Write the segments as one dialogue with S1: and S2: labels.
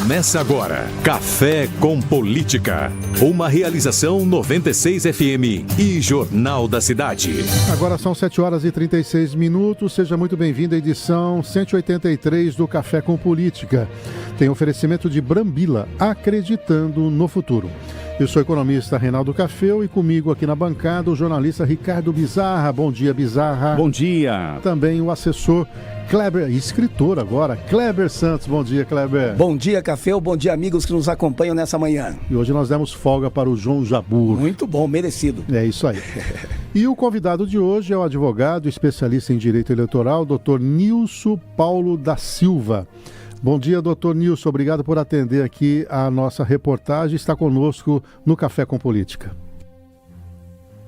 S1: Começa agora, Café com Política. Uma realização 96 FM e Jornal da Cidade.
S2: Agora são 7 horas e 36 minutos. Seja muito bem-vindo à edição 183 do Café com Política. Tem oferecimento de Brambila, acreditando no futuro. Eu sou o economista Reinaldo Cafeu e comigo aqui na bancada o jornalista Ricardo Bizarra. Bom dia, Bizarra.
S3: Bom dia.
S2: Também o assessor Kleber, escritor agora, Kleber Santos. Bom dia, Kleber.
S3: Bom dia, Cafeu. Bom dia, amigos que nos acompanham nessa manhã.
S2: E hoje nós demos folga para o João Jabur.
S3: Muito bom, merecido.
S2: É isso aí. E o convidado de hoje é o advogado, especialista em direito eleitoral, Dr. Nilson Paulo da Silva. Bom dia, doutor Nilson. Obrigado por atender aqui a nossa reportagem. Está conosco no Café com Política.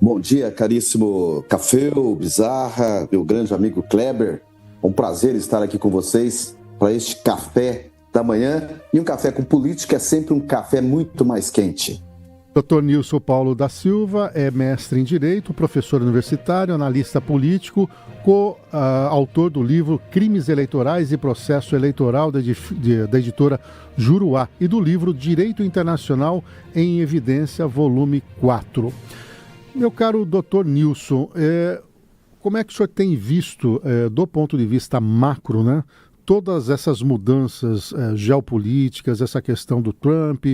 S4: Bom dia, caríssimo Cafeu, Bizarra, meu grande amigo Kleber. Um prazer estar aqui com vocês para este café da manhã. E um café com política é sempre um café muito mais quente.
S2: Dr. Nilson Paulo da Silva é mestre em Direito, professor universitário, analista político, co-autor do livro Crimes Eleitorais e Processo Eleitoral da editora Juruá e do livro Direito Internacional em Evidência, volume 4. Meu caro Dr. Nilson, como é que o senhor tem visto, do ponto de vista macro, né, todas essas mudanças geopolíticas, essa questão do Trump,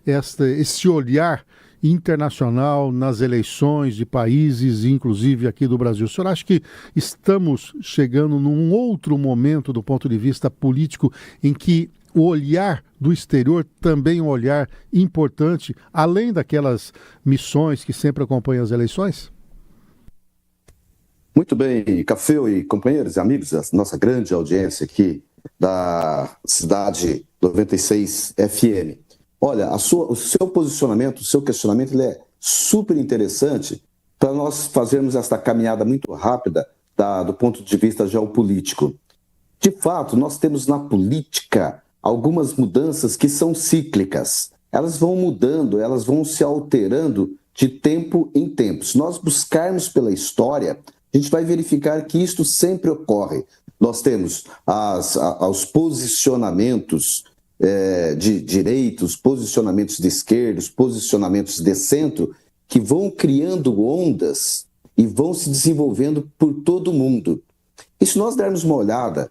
S2: esse olhar internacional nas eleições de países, inclusive aqui do Brasil? O senhor acha que estamos chegando num outro momento do ponto de vista político em que o olhar do exterior também é um olhar importante, além daquelas missões que sempre acompanham as eleições?
S4: Muito bem, Cafeu e companheiros e amigos, a nossa grande audiência aqui da Cidade 96 FM. Olha, o seu posicionamento, o seu questionamento, ele é super interessante para nós fazermos esta caminhada muito rápida do ponto de vista geopolítico. De fato, nós temos na política algumas mudanças que são cíclicas. Elas vão mudando, elas vão se alterando de tempo em tempo. Se nós buscarmos pela história, a gente vai verificar que isto sempre ocorre. Nós temos os posicionamentos de direitos, posicionamentos de esquerda, posicionamentos de centro, que vão criando ondas e vão se desenvolvendo por todo o mundo. E se nós dermos uma olhada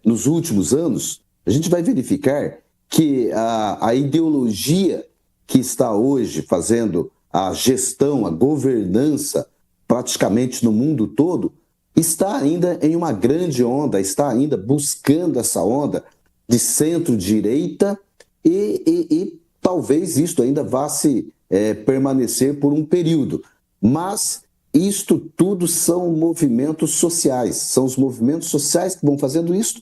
S4: nos últimos anos, a gente vai verificar que a ideologia que está hoje fazendo a gestão, a governança, praticamente no mundo todo, está ainda em uma grande onda, está ainda buscando essa onda de centro-direita e talvez isto ainda vá se permanecer por um período. Mas isto tudo são movimentos sociais, são os movimentos sociais que vão fazendo isso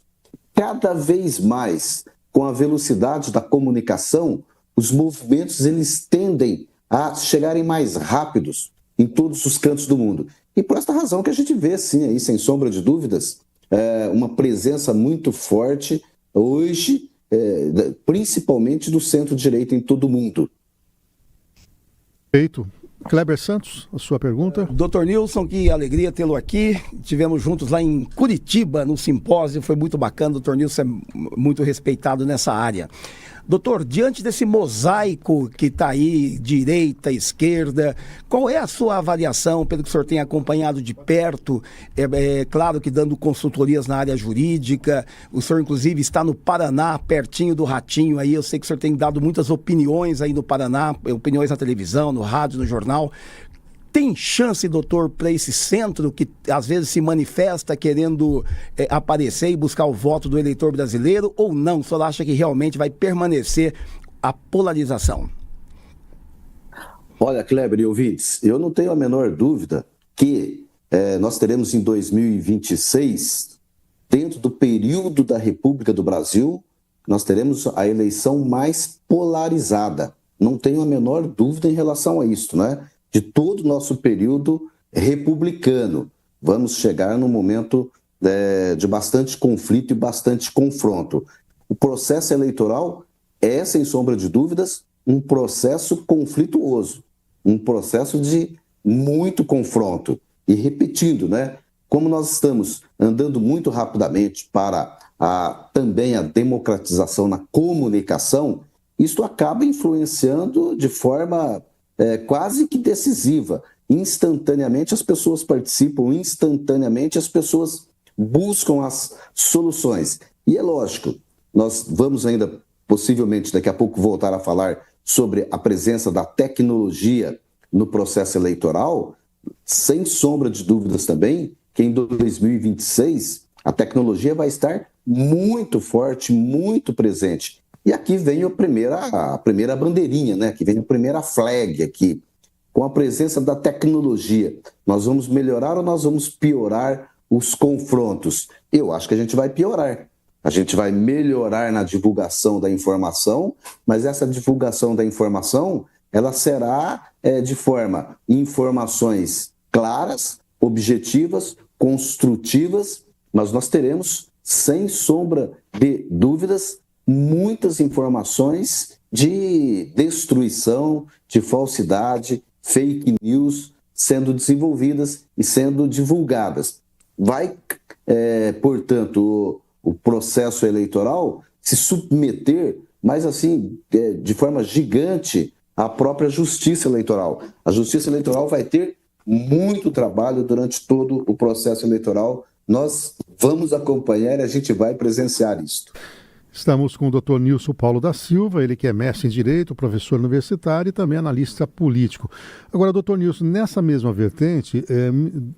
S4: cada vez mais. Com a velocidade da comunicação, os movimentos eles tendem a chegarem mais rápidos em todos os cantos do mundo. E por esta razão que a gente vê, sim, aí, sem sombra de dúvidas, uma presença muito forte hoje, principalmente do centro-direita em todo o mundo.
S2: Feito. Kleber Santos, a sua pergunta.
S3: Dr. Nilson, que alegria tê-lo aqui. Tivemos juntos lá em Curitiba, no simpósio, foi muito bacana. O Dr. Nilson é muito respeitado nessa área. Doutor, diante desse mosaico que está aí, direita, esquerda, qual é a sua avaliação, pelo que o senhor tem acompanhado de perto? Claro que dando consultorias na área jurídica, o senhor inclusive está no Paraná, pertinho do Ratinho aí, eu sei que o senhor tem dado muitas opiniões aí no Paraná, opiniões na televisão, no rádio, no jornal. Tem chance, doutor, para esse centro que às vezes se manifesta querendo aparecer e buscar o voto do eleitor brasileiro, ou não? O senhor acha que realmente vai permanecer a polarização?
S4: Olha, Kleber e ouvintes, eu não tenho a menor dúvida que nós teremos em 2026, dentro do período da República do Brasil, nós teremos a eleição mais polarizada. Não tenho a menor dúvida em relação a isso, né? De todo o nosso período republicano. Vamos chegar num momento de bastante conflito e bastante confronto. O processo eleitoral é, sem sombra de dúvidas, um processo conflituoso, um processo de muito confronto. E repetindo, né? como nós estamos andando muito rapidamente para também a democratização na comunicação, isso acaba influenciando de forma quase que decisiva. Instantaneamente as pessoas participam, instantaneamente as pessoas buscam as soluções. E é lógico, nós vamos ainda, possivelmente, daqui a pouco voltar a falar sobre a presença da tecnologia no processo eleitoral, sem sombra de dúvidas também, que em 2026 a tecnologia vai estar muito forte, muito presente. E aqui vem a primeira bandeirinha, né? Aqui vem a primeira flag aqui. Com a presença da tecnologia, nós vamos melhorar ou nós vamos piorar os confrontos? Eu acho que a gente vai piorar. A gente vai melhorar na divulgação da informação, mas essa divulgação da informação, ela será de forma informações claras, objetivas, construtivas, mas nós teremos, sem sombra de dúvidas, muitas informações de destruição, de falsidade, fake news sendo desenvolvidas e sendo divulgadas. Vai, portanto, o processo eleitoral se submeter, mas assim, de forma gigante, à própria justiça eleitoral. A justiça eleitoral vai ter muito trabalho durante todo o processo eleitoral. Nós vamos acompanhar e a gente vai presenciar isso.
S2: Estamos com o Dr. Nilson Paulo da Silva, ele que é mestre em Direito, professor universitário e também analista político. Agora, Dr. Nilson, nessa mesma vertente,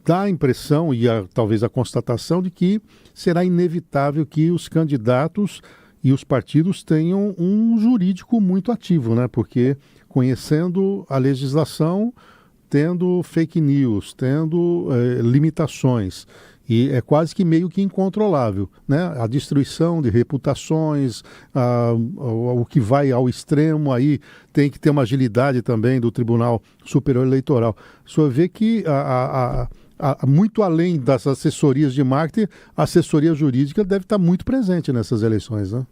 S2: dá a impressão e talvez a constatação de que será inevitável que os candidatos e os partidos tenham um jurídico muito ativo, né? Porque conhecendo a legislação, tendo fake news, tendo limitações, e é quase que meio que incontrolável, né? A destruição de reputações, o que vai ao extremo, aí tem que ter uma agilidade também do Tribunal Superior Eleitoral. O senhor vê que, muito além das assessorias de marketing, a assessoria jurídica deve estar muito presente nessas eleições, né?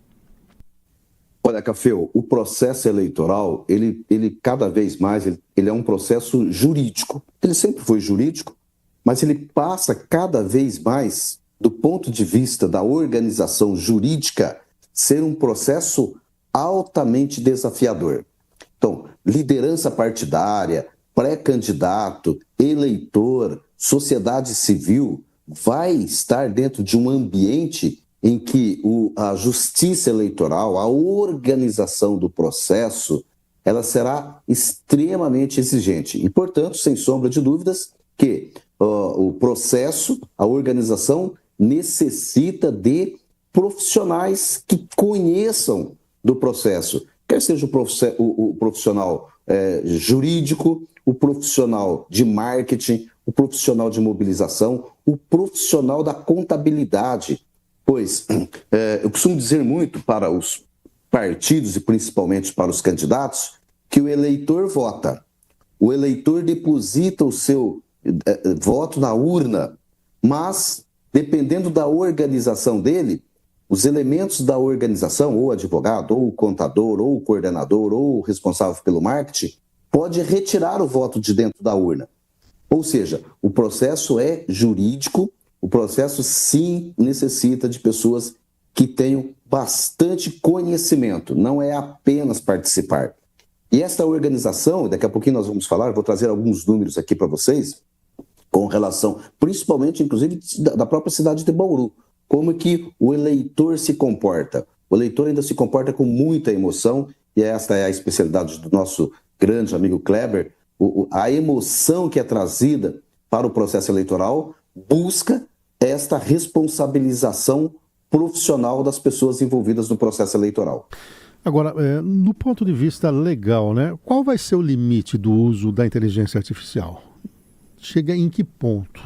S4: Olha, Cafeu, o processo eleitoral, ele cada vez mais, ele é um processo jurídico. Ele sempre foi jurídico, mas ele passa cada vez mais, do ponto de vista da organização jurídica, ser um processo altamente desafiador. Então, liderança partidária, pré-candidato, eleitor, sociedade civil, vai estar dentro de um ambiente em que a justiça eleitoral, a organização do processo, ela será extremamente exigente. E, portanto, sem sombra de dúvidas, que o processo, a organização, necessita de profissionais que conheçam do processo, quer seja o profissional jurídico, o profissional de marketing, o profissional de mobilização, o profissional da contabilidade. Pois eu costumo dizer muito para os partidos e principalmente para os candidatos que o eleitor vota, o eleitor deposita o seu voto na urna, mas dependendo da organização dele, os elementos da organização, ou o advogado, ou o contador, ou o coordenador, ou o responsável pelo marketing, pode retirar o voto de dentro da urna. Ou seja, o processo é jurídico, o processo sim necessita de pessoas que tenham bastante conhecimento, não é apenas participar. E esta organização, daqui a pouquinho nós vamos falar, vou trazer alguns números aqui para vocês, com relação, principalmente, inclusive, da própria cidade de Bauru, como que o eleitor se comporta. O eleitor ainda se comporta com muita emoção, e esta é a especialidade do nosso grande amigo Kleber, a emoção que é trazida para o processo eleitoral busca esta responsabilização profissional das pessoas envolvidas no processo eleitoral.
S2: Agora, no ponto de vista legal, né, qual vai ser o limite do uso da inteligência artificial? Chega em que ponto?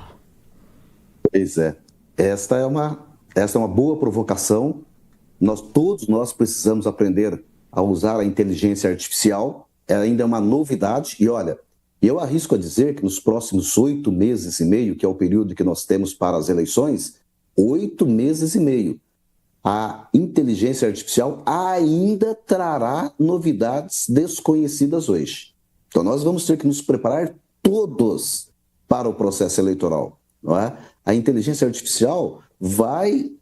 S4: Pois é. Esta é uma boa provocação. Todos nós precisamos aprender a usar a inteligência artificial. Ela ainda é uma novidade. E olha, eu arrisco a dizer que nos próximos 8 meses e meio, que é o período que nós temos para as eleições, 8 meses e meio, a inteligência artificial ainda trará novidades desconhecidas hoje. Então nós vamos ter que nos preparar todos para o processo eleitoral, não é? a inteligência artificial vai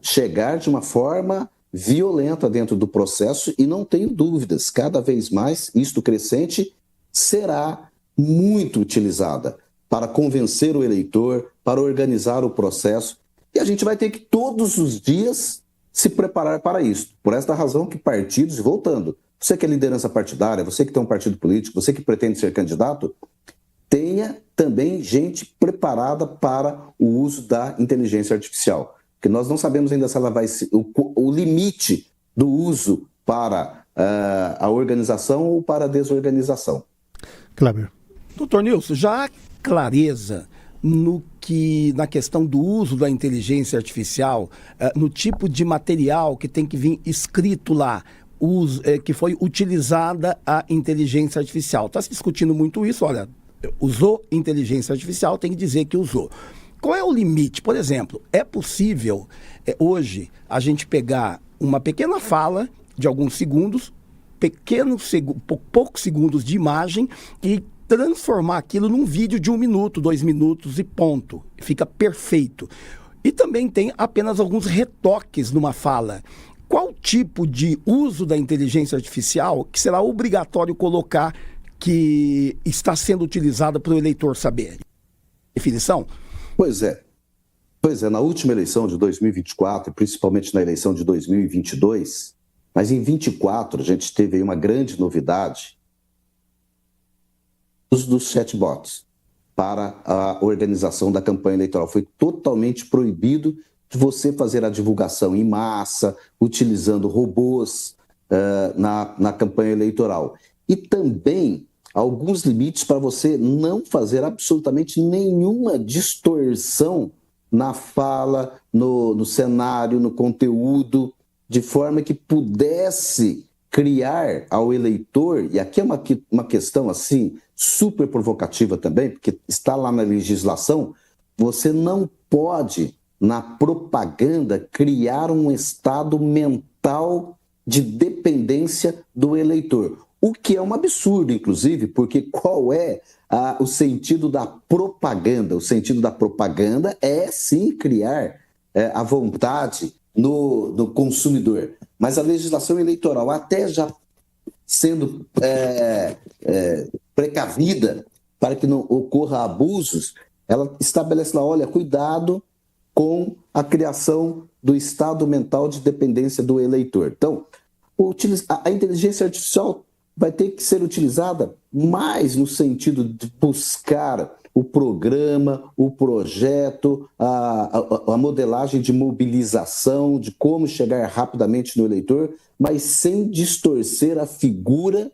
S4: chegar de uma forma violenta dentro do processo e não tenho dúvidas, cada vez mais, isto crescente, será muito utilizada para convencer o eleitor, para organizar o processo, e a gente vai ter que todos os dias se preparar para isso. Por esta razão que partidos, voltando, você que é liderança partidária, você que tem um partido político, você que pretende ser candidato, tenha também gente preparada para o uso da inteligência artificial. Porque nós não sabemos ainda se ela vai ser o limite do uso para a organização ou para a desorganização.
S2: Kleber.
S3: Doutor Nilson, já há clareza na questão do uso da inteligência artificial, no tipo de material que tem que vir escrito lá, que foi utilizada a inteligência artificial. Está se discutindo muito isso, olha, usou inteligência artificial, tem que dizer que usou. Qual é o limite? Por exemplo, é possível hoje a gente pegar uma pequena fala de alguns segundos, poucos segundos de imagem e transformar aquilo num vídeo de 1 minuto, 2 minutos e ponto. Fica perfeito. E também tem apenas alguns retoques numa fala. Qual tipo de uso da inteligência artificial que será obrigatório colocar que está sendo utilizada para o eleitor saber? Definição?
S4: Pois é, na última eleição de 2024, e principalmente na eleição de 2022, mas em 2024 a gente teve aí uma grande novidade, o uso dos chatbots para a organização da campanha eleitoral. Foi totalmente proibido de você fazer a divulgação em massa, utilizando robôs na campanha eleitoral. E também alguns limites para você não fazer absolutamente nenhuma distorção na fala, no cenário, no conteúdo, de forma que pudesse criar ao eleitor, e aqui é uma questão assim super provocativa também, porque está lá na legislação, você não pode, na propaganda, criar um estado mental de dependência do eleitor. O que é um absurdo, inclusive, porque qual é o sentido da propaganda? O sentido da propaganda é, sim, criar a vontade no consumidor. Mas a legislação eleitoral, até já sendo precavida para que não ocorra abusos, ela estabelece lá, olha, cuidado com a criação do estado mental de dependência do eleitor. Então, a inteligência artificial vai ter que ser utilizada mais no sentido de buscar o programa, o projeto, a modelagem de mobilização, de como chegar rapidamente no eleitor, mas sem distorcer a figura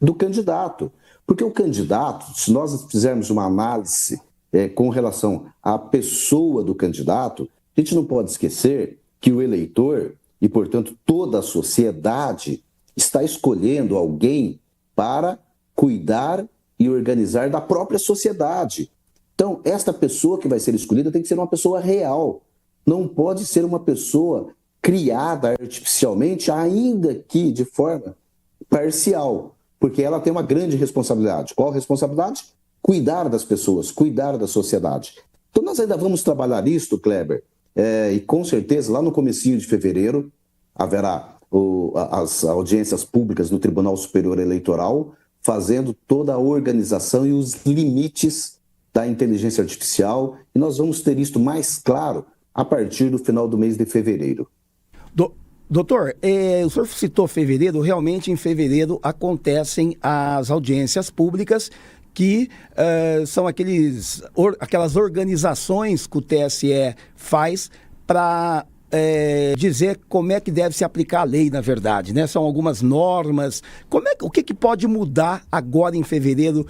S4: do candidato. Porque o candidato, se nós fizermos uma análise com relação à pessoa do candidato, a gente não pode esquecer que o eleitor, e portanto toda a sociedade, está escolhendo alguém para cuidar e organizar da própria sociedade. Então, esta pessoa que vai ser escolhida tem que ser uma pessoa real. Não pode ser uma pessoa criada artificialmente, ainda que de forma parcial, porque ela tem uma grande responsabilidade. Qual responsabilidade? Cuidar das pessoas, cuidar da sociedade. Então, nós ainda vamos trabalhar isso, Kleber, e com certeza lá no comecinho de fevereiro haverá as audiências públicas no Tribunal Superior Eleitoral, fazendo toda a organização e os limites da inteligência artificial, e nós vamos ter isso mais claro a partir do final do mês de fevereiro.
S3: Doutor, o senhor citou fevereiro, realmente em fevereiro acontecem as audiências públicas que são aquelas organizações que o TSE faz para dizer como é que deve se aplicar a lei, na verdade, né? São algumas normas. O que pode mudar agora em fevereiro?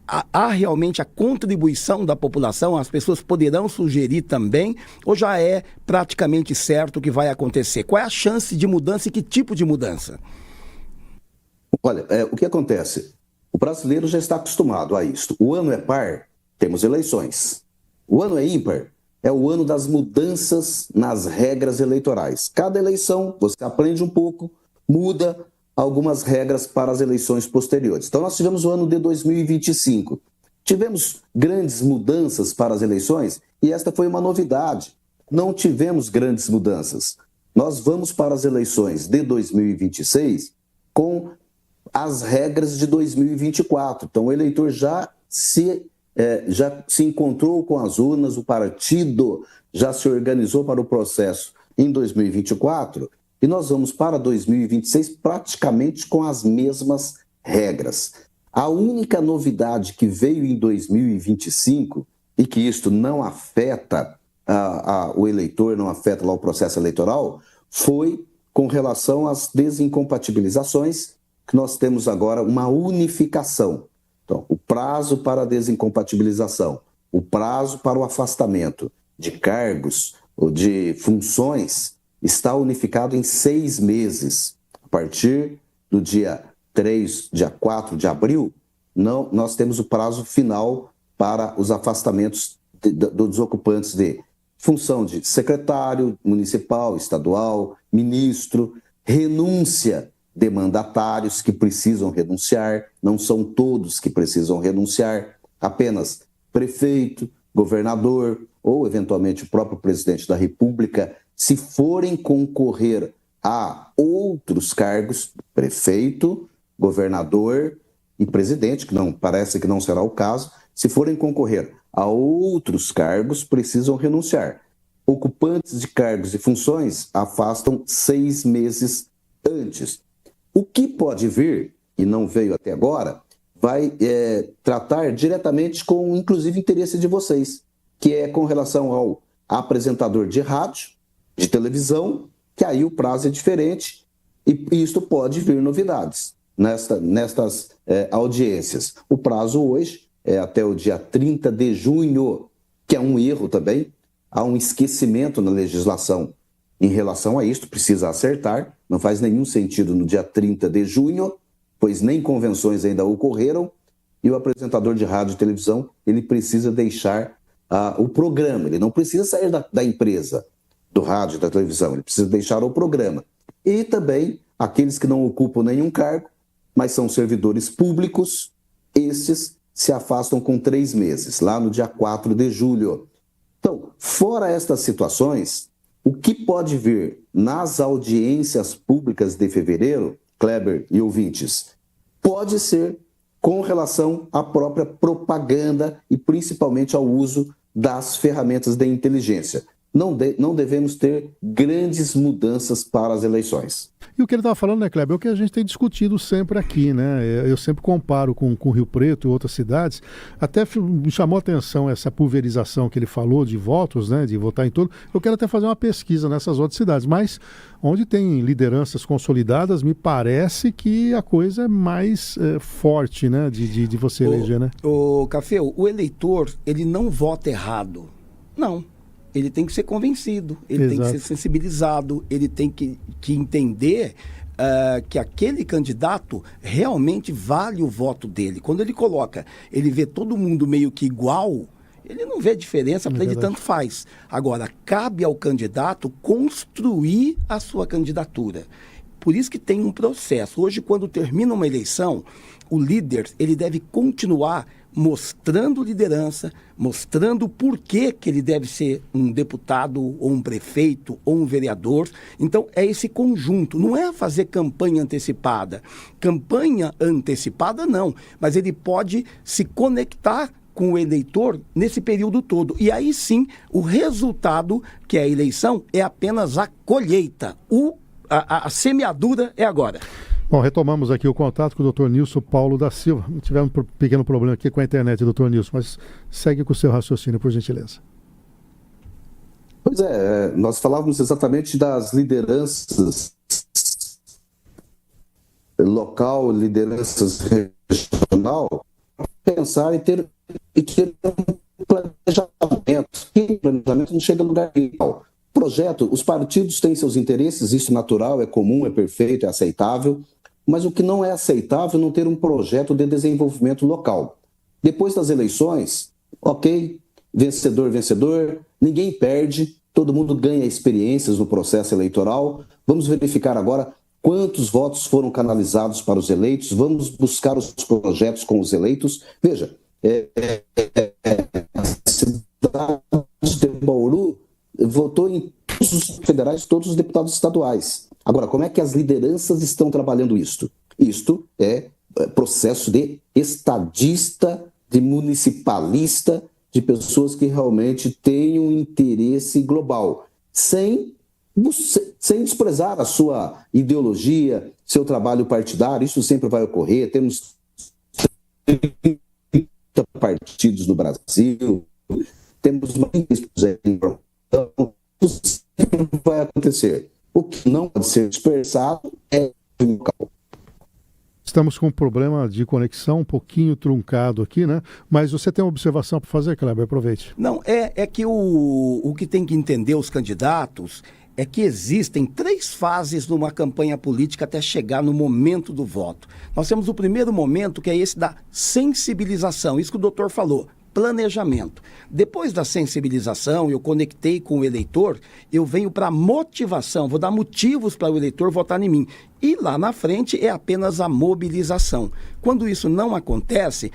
S3: Há realmente a contribuição da população? As pessoas poderão sugerir também? Ou já é praticamente certo o que vai acontecer? Qual é a chance de mudança e que tipo de mudança?
S4: Olha, o que acontece? O brasileiro já está acostumado a isso. O ano é par, temos eleições. O ano é ímpar, é o ano das mudanças nas regras eleitorais. Cada eleição, você aprende um pouco, muda algumas regras para as eleições posteriores. Então, nós tivemos o ano de 2025. Tivemos grandes mudanças para as eleições e esta foi uma novidade. Não tivemos grandes mudanças. Nós vamos para as eleições de 2026 com as regras de 2024. Então, o eleitor já se encontrou com as urnas, o partido já se organizou para o processo em 2024 e nós vamos para 2026 praticamente com as mesmas regras. A única novidade que veio em 2025 e que isto não afeta o eleitor, não afeta lá o processo eleitoral, foi com relação às desincompatibilizações, que nós temos agora uma unificação. Então, o prazo para a desincompatibilização, o prazo para o afastamento de cargos ou de funções está unificado em 6 meses. A partir do dia 4 de abril, nós temos o prazo final para os afastamentos dos ocupantes de função de secretário municipal, estadual, ministro, renúncia de mandatários que precisam renunciar, não são todos que precisam renunciar, apenas prefeito, governador ou, eventualmente, o próprio presidente da República, se forem concorrer a outros cargos, prefeito, governador e presidente, que não parece que não será o caso, se forem concorrer a outros cargos, precisam renunciar. Ocupantes de cargos e funções afastam 6 meses antes. O que pode vir, e não veio até agora, vai tratar diretamente com, inclusive, interesse de vocês, que é com relação ao apresentador de rádio, de televisão, que aí o prazo é diferente e isto pode vir novidades nestas audiências. O prazo hoje é até o dia 30 de junho, que é um erro também. Há um esquecimento na legislação em relação a isto, precisa acertar. Não faz nenhum sentido no dia 30 de junho, pois nem convenções ainda ocorreram, e o apresentador de rádio e televisão, ele precisa deixar o programa, ele não precisa sair da empresa, do rádio e da televisão, ele precisa deixar o programa. E também aqueles que não ocupam nenhum cargo, mas são servidores públicos, estes se afastam com 3 meses, lá no dia 4 de julho. Então, fora estas situações, o que pode vir nas audiências públicas de fevereiro, Kleber e ouvintes, pode ser com relação à própria propaganda e principalmente ao uso das ferramentas de inteligência. Não devemos ter grandes mudanças para as eleições.
S2: E o que ele estava falando, né, Kleber, é o que a gente tem discutido sempre aqui, né? Eu sempre comparo com Rio Preto e outras cidades. Até me chamou a atenção essa pulverização que ele falou de votos, né, de votar em tudo. Eu quero até fazer uma pesquisa nessas outras cidades, mas onde tem lideranças consolidadas, me parece que a coisa é mais forte, né, de você eleger, né?
S3: O Café, o eleitor, ele não vota errado. Não. Ele tem que ser convencido, ele tem que ser sensibilizado, ele tem que entender que aquele candidato realmente vale o voto dele. Quando ele vê todo mundo meio que igual, ele não vê diferença, para ele tanto faz. Agora, cabe ao candidato construir a sua candidatura. Por isso que tem um processo. Hoje, quando termina uma eleição, o líder ele deve continuar mostrando liderança, mostrando por que ele deve ser um deputado, ou um prefeito, ou um vereador. Então, é esse conjunto, não é fazer campanha antecipada. Campanha antecipada, não, mas ele pode se conectar com o eleitor nesse período todo. E aí sim, o resultado, que é a eleição, é apenas a colheita. A semeadura é agora.
S2: Bom, retomamos aqui o contato com o Dr. Nilson Paulo da Silva. Tivemos um pequeno problema aqui com a internet, Dr. Nilson, mas segue com o seu raciocínio, por gentileza.
S4: Pois nós falávamos exatamente das lideranças local, lideranças regional, pensar e ter um planejamento. E o planejamento não chega a lugar nenhum. Projeto, os partidos têm seus interesses, isso é natural, é comum, é perfeito, é aceitável, mas o que não é aceitável é não ter um projeto de desenvolvimento local. Depois das eleições, ok, vencedor, ninguém perde, todo mundo ganha experiências no processo eleitoral. Vamos verificar agora quantos votos foram canalizados para os eleitos, vamos buscar os projetos com os eleitos. Veja, a cidade de Bauru votou em todos os federais, todos os deputados estaduais. Agora, como é que as lideranças estão trabalhando isto? Isto é processo de estadista, de municipalista, de pessoas que realmente têm um interesse global, sem desprezar a sua ideologia, seu trabalho partidário. Isso sempre vai ocorrer. Temos 30 partidos no Brasil, temos ministros aí, então isso sempre vai acontecer. O que não pode ser dispersado é o local.
S2: Estamos com um problema de conexão um pouquinho truncado aqui, né? Mas você tem uma observação para fazer, Kleber? Aproveite.
S3: Não, é que o que tem que entender os candidatos é que existem 3 fases numa campanha política até chegar no momento do voto. Nós temos o primeiro momento, que é esse da sensibilização, isso que o doutor falou, planejamento. Depois da sensibilização, eu conectei com o eleitor, eu venho para a motivação, vou dar motivos para o eleitor votar em mim. E lá na frente é apenas a mobilização. Quando isso não acontece,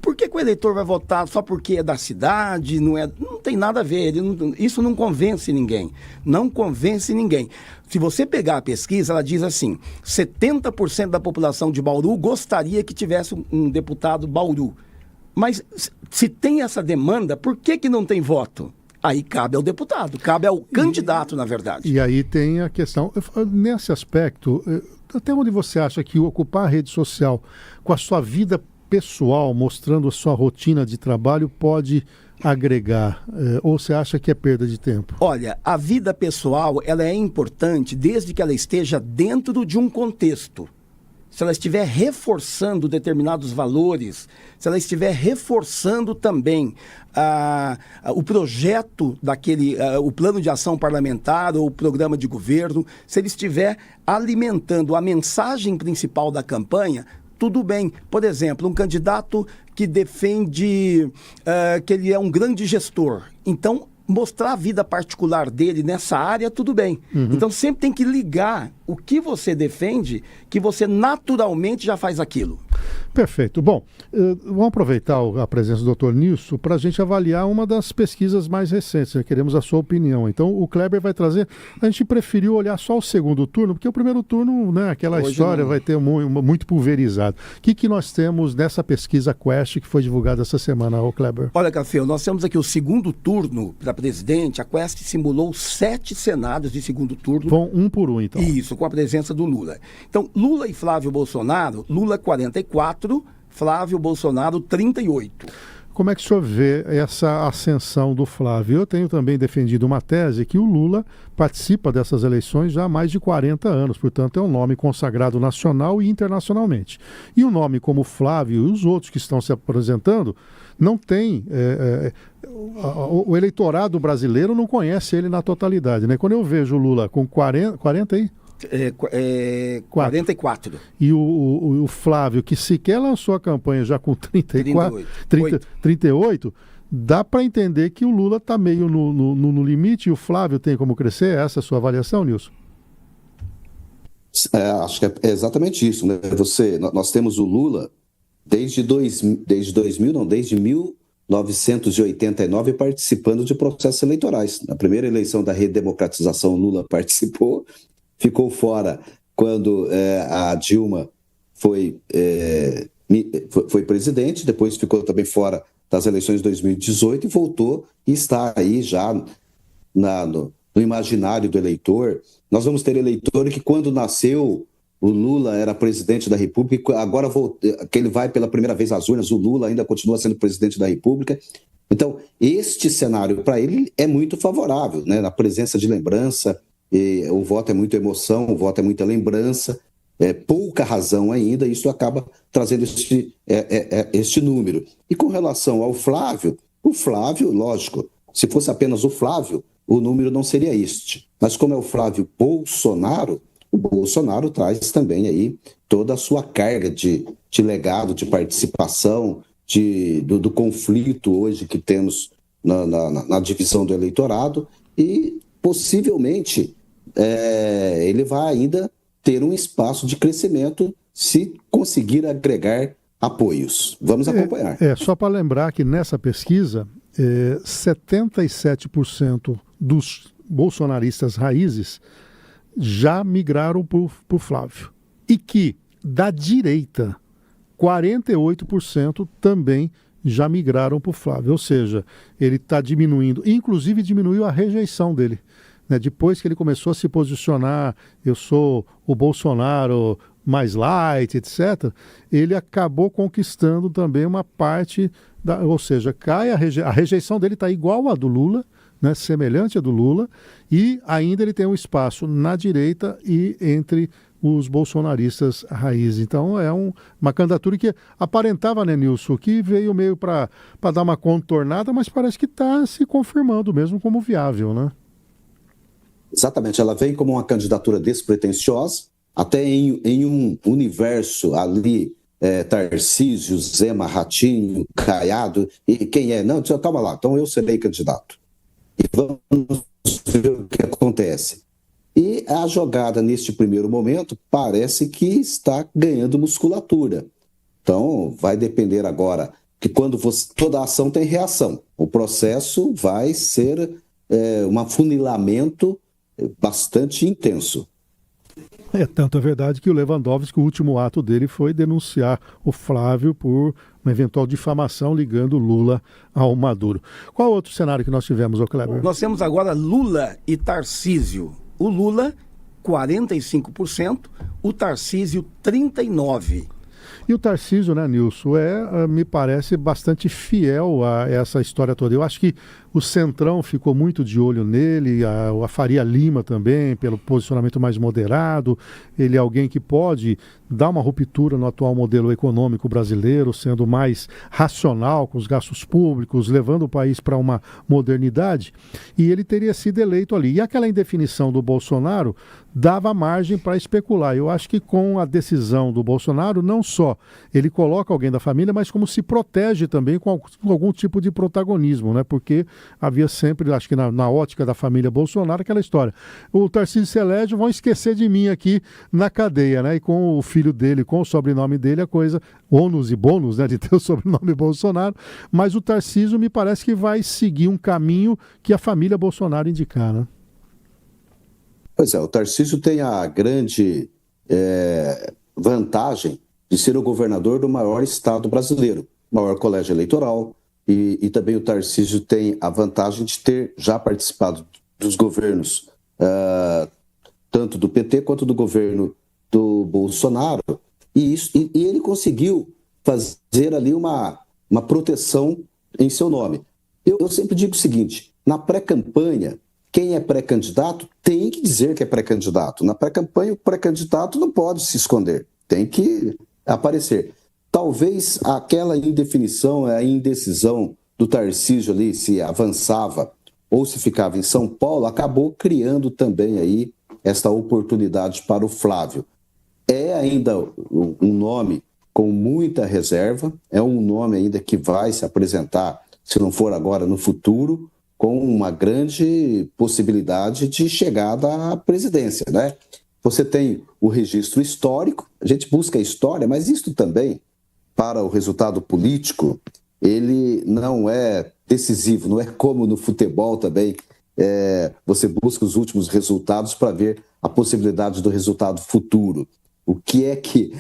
S3: por que o eleitor vai votar só porque é da cidade? Não tem nada a ver, isso não convence ninguém. Não convence ninguém. Se você pegar a pesquisa, ela diz assim, 70% da população de Bauru gostaria que tivesse um deputado Bauru. Mas se tem essa demanda, por que não tem voto? Aí cabe ao deputado, cabe ao candidato, na verdade.
S2: E aí tem a questão, nesse aspecto, até onde você acha que ocupar a rede social com a sua vida pessoal, mostrando a sua rotina de trabalho, pode agregar? Ou você acha que é perda de tempo?
S3: Olha, a vida pessoal, ela é importante desde que ela esteja dentro de um contexto. Se ela estiver reforçando determinados valores, se ela estiver reforçando também o projeto o plano de ação parlamentar ou o programa de governo, se ele estiver alimentando a mensagem principal da campanha, tudo bem. Por exemplo, um candidato que defende que ele é um grande gestor. Então, mostrar a vida particular dele nessa área, tudo bem. Então, sempre tem que ligar o que você defende, que você naturalmente já faz aquilo.
S2: Perfeito. Bom, vamos aproveitar a presença do Dr. Nilson para a gente avaliar uma das pesquisas mais recentes, né? Queremos a sua opinião. Então, o Kleber vai trazer... A gente preferiu olhar só o segundo turno, porque o primeiro turno, né, aquela hoje história vai ter muito pulverizado. O que nós temos nessa pesquisa Quest que foi divulgada essa semana, ô Kleber?
S3: Olha, Café, nós temos aqui o segundo turno para presidente. A Quest simulou 7 cenários de segundo turno.
S2: Vão um por um, então.
S3: Isso, com a presença do Lula. Então, Lula e Flávio Bolsonaro, Lula 44, Flávio Bolsonaro 38.
S2: Como é que o senhor vê essa ascensão do Flávio? Eu tenho também defendido uma tese que o Lula participa dessas eleições já há mais de 40 anos, portanto é um nome consagrado nacional e internacionalmente. E um nome como Flávio e os outros que estão se apresentando, não tem... o eleitorado brasileiro não conhece ele na totalidade, né? Quando eu vejo o Lula com 40 aí?
S3: 44.
S2: E o Flávio, que sequer lançou a campanha já com 38, dá para entender que o Lula está meio no limite e o Flávio tem como crescer? Essa é a sua avaliação, Nilson?
S4: Acho que é exatamente isso, né? Nós temos o Lula desde 1989 participando de processos eleitorais. Na primeira eleição da redemocratização, o Lula participou, ficou fora quando a Dilma foi presidente, depois ficou também fora das eleições de 2018 e voltou e está aí já no imaginário do eleitor. Nós vamos ter eleitor que quando nasceu o Lula era presidente da República, agora que ele vai pela primeira vez às urnas, o Lula ainda continua sendo presidente da República. Então, este cenário para ele é muito favorável, né? Na presença de lembrança, o voto é muita emoção, o voto é muita lembrança, pouca razão ainda, isso acaba trazendo este número. E com relação ao Flávio, lógico, se fosse apenas o Flávio, o número não seria este. Mas como é o Flávio Bolsonaro, o Bolsonaro traz também aí toda a sua carga de legado, de participação, do conflito hoje que temos na divisão do eleitorado e possivelmente ele vai ainda ter um espaço de crescimento se conseguir agregar apoios. Vamos acompanhar.
S2: Só para lembrar que nessa pesquisa, 77% dos bolsonaristas raízes já migraram para o Flávio. E que, da direita, 48% também já migraram para o Flávio. Ou seja, ele está diminuindo, inclusive diminuiu a rejeição dele. Né? Depois que ele começou a se posicionar, eu sou o Bolsonaro mais light, etc., ele acabou conquistando também uma parte, ou seja, cai a rejeição dele está igual à do Lula, né, semelhante à do Lula, e ainda ele tem um espaço na direita e entre os bolsonaristas raízes. Então é uma candidatura que aparentava, né, Nilson, que veio meio para dar uma contornada, mas parece que está se confirmando mesmo como viável, né?
S4: Exatamente, ela vem como uma candidatura despretensiosa, até em um universo ali, Tarcísio, Zema, Ratinho, Caiado, e quem é? Não, calma lá, então eu serei candidato. E vamos ver o que acontece. E a jogada, neste primeiro momento, parece que está ganhando musculatura. Então, vai depender agora, que quando toda ação tem reação. O processo vai ser um afunilamento bastante intenso.
S2: Tanto é verdade que o Lewandowski, o último ato dele foi denunciar o Flávio por uma eventual difamação ligando Lula ao Maduro. Qual outro cenário que nós tivemos, Kleber?
S3: Nós temos agora Lula e Tarcísio. O Lula, 45%, o Tarcísio, 39%.
S2: E o Tarcísio, né, Nilson, me parece bastante fiel a essa história toda. Eu acho que o Centrão ficou muito de olho nele, a Faria Lima também, pelo posicionamento mais moderado. Ele é alguém que pode dar uma ruptura no atual modelo econômico brasileiro, sendo mais racional com os gastos públicos, levando o país para uma modernidade. E ele teria sido eleito ali. E aquela indefinição do Bolsonaro dava margem para especular. Eu acho que com a decisão do Bolsonaro, não só ele coloca alguém da família, mas como se protege também com algum tipo de protagonismo, né? Porque havia sempre, acho que na ótica da família Bolsonaro, aquela história. O Tarcísio se elege, vão esquecer de mim aqui na cadeia, né? E com o filho dele, com o sobrenome dele, a coisa, ônus e bônus, né? De ter o sobrenome Bolsonaro. Mas o Tarcísio me parece que vai seguir um caminho que a família Bolsonaro indicar, né?
S4: Pois é, o Tarcísio tem a grande vantagem de ser o governador do maior estado brasileiro, maior colégio eleitoral, e também o Tarcísio tem a vantagem de ter já participado dos governos, tanto do PT quanto do governo do Bolsonaro, e ele conseguiu fazer ali uma proteção em seu nome. Eu sempre digo o seguinte, na pré-campanha, quem é pré-candidato tem que dizer que é pré-candidato. Na pré-campanha, o pré-candidato não pode se esconder, tem que aparecer. Talvez aquela indefinição, a indecisão do Tarcísio ali, se avançava ou se ficava em São Paulo, acabou criando também aí esta oportunidade para o Flávio. É ainda um nome com muita reserva, é um nome ainda que vai se apresentar, se não for agora, no futuro, com uma grande possibilidade de chegada à presidência, né? Você tem o registro histórico, a gente busca a história, mas isto também, para o resultado político, ele não é decisivo, não é como no futebol também, você busca os últimos resultados para ver a possibilidade do resultado futuro. O que é que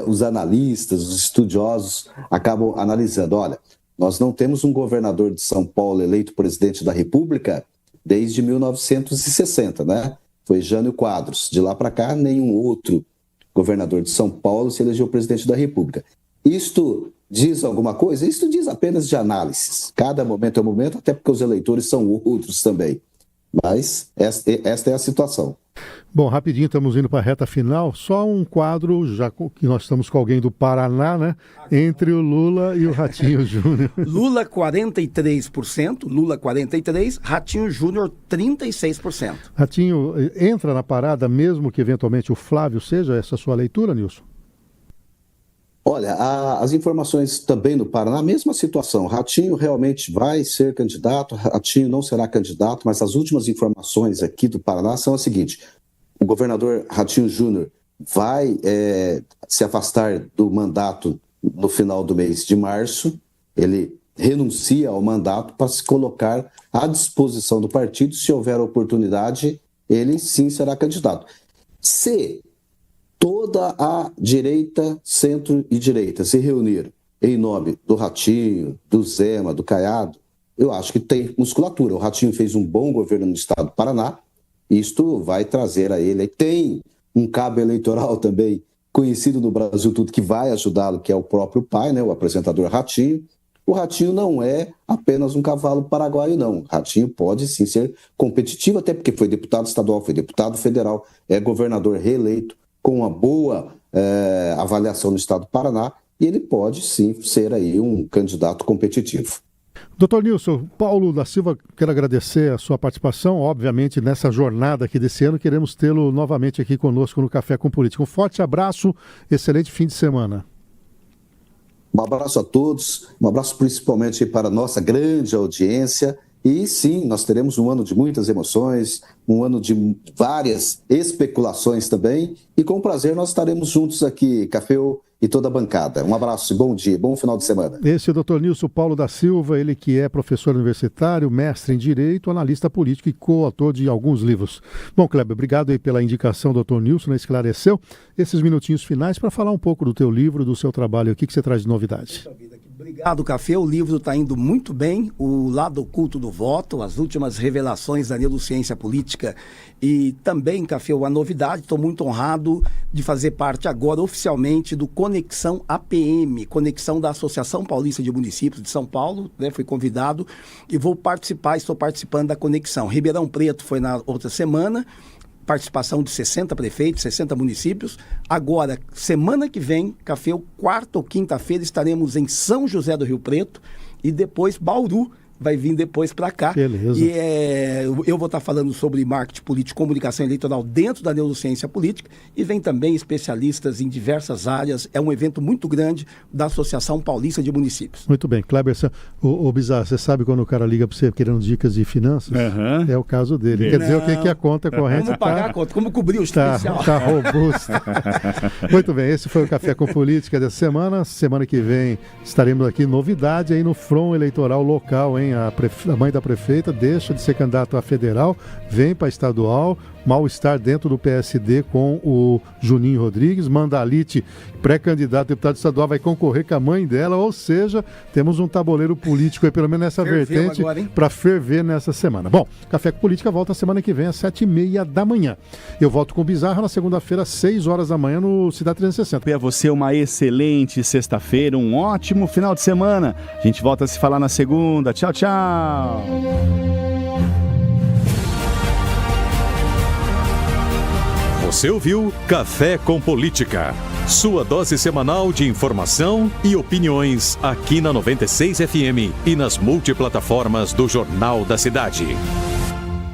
S4: os analistas, os estudiosos acabam analisando? Olha, nós não temos um governador de São Paulo eleito presidente da República desde 1960, né? Foi Jânio Quadros. De lá para cá, nenhum outro governador de São Paulo se elegeu presidente da República. Isto diz alguma coisa? Isto diz apenas de análises. Cada momento é um momento, até porque os eleitores são outros também. Mas esta é a situação.
S2: Bom, rapidinho, estamos indo para a reta final. Só um quadro, já que nós estamos com alguém do Paraná, né? Entre o Lula e o Ratinho Júnior.
S3: Lula 43%, Lula 43%, Ratinho Júnior 36%.
S2: Ratinho entra na parada, mesmo que eventualmente o Flávio seja essa sua leitura, Nilson?
S4: Olha, as informações também no Paraná, mesma situação. Ratinho realmente vai ser candidato, Ratinho não será candidato, mas as últimas informações aqui do Paraná são as seguintes. O governador Ratinho Júnior vai se afastar do mandato no final do mês de março, ele renuncia ao mandato para se colocar à disposição do partido. Se houver oportunidade, ele sim será candidato. Se toda a direita, centro e direita se reunir em nome do Ratinho, do Zema, do Caiado, eu acho que tem musculatura. O Ratinho fez um bom governo no estado do Paraná, isto vai trazer a ele. Tem um cabo eleitoral também conhecido no Brasil tudo, que vai ajudá-lo, que é o próprio pai, né, o apresentador Ratinho. O Ratinho não é apenas um cavalo paraguaio, não. O Ratinho pode sim ser competitivo, até porque foi deputado estadual, foi deputado federal, é governador reeleito, com uma boa avaliação no estado do Paraná, e ele pode sim ser aí um candidato competitivo.
S2: Doutor Nilson, Paulo da Silva, quero agradecer a sua participação. Obviamente, nessa jornada aqui desse ano, queremos tê-lo novamente aqui conosco no Café com Política. Um forte abraço, excelente fim de semana.
S4: Um abraço a todos, um abraço principalmente para a nossa grande audiência. E sim, nós teremos um ano de muitas emoções, um ano de várias especulações também. E com prazer nós estaremos juntos aqui, Caféu e toda a bancada. Um abraço, bom dia, bom final de semana.
S2: Esse é o Dr. Nilson Paulo da Silva, ele que é professor universitário, mestre em Direito, analista político e coautor de alguns livros. Bom, Kleber, obrigado aí pela indicação, Dr. Nilson, esclareceu esses minutinhos finais para falar um pouco do teu livro, do seu trabalho. O que você traz de novidade?
S3: Obrigado, Café. O livro está indo muito bem. O Lado Oculto do Voto, as últimas revelações da neurociência política. E também, Café, a novidade, estou muito honrado de fazer parte agora oficialmente do Conexão APM, Conexão da Associação Paulista de Municípios de São Paulo, né? Fui convidado e vou participar, estou participando da Conexão. Ribeirão Preto foi na outra semana, participação de 60 prefeitos, 60 municípios. Agora, semana que vem, Café, quarta ou quinta-feira, estaremos em São José do Rio Preto e depois Bauru vai vir depois para cá.
S2: Beleza.
S3: E eu vou estar falando sobre marketing político, comunicação eleitoral dentro da neurociência política e vem também especialistas em diversas áreas. É um evento muito grande da Associação Paulista de Municípios.
S2: Muito bem. Kleber, Bizarro, você sabe quando o cara liga para você querendo dicas de finanças?
S5: Uhum.
S2: É o caso dele. Quer dizer, o que é a conta corrente?
S3: Como pagar a conta, como cobrir o especial.
S2: Está robusto. Muito bem, esse foi o Café com Política dessa semana. Semana que vem estaremos aqui, novidade aí no front eleitoral local, hein? A mãe da prefeita deixa de ser candidata a federal, vem para estadual, mal-estar dentro do PSD com o Juninho Rodrigues, Mandalite, pré-candidato a deputado estadual, vai concorrer com a mãe dela, ou seja, temos um tabuleiro político aí, pelo menos nessa vertente, para ferver nessa semana. Bom, Café com Política volta semana que vem às 7h30 da manhã. Eu volto com o Bizarro na segunda-feira, às 6 horas da manhã, no Cidade 360.
S5: E a você uma excelente sexta-feira, um ótimo final de semana. A gente volta a se falar na segunda. Tchau, tchau.
S1: Você ouviu Café com Política, sua dose semanal de informação e opiniões aqui na 96 FM e nas multiplataformas do Jornal da Cidade.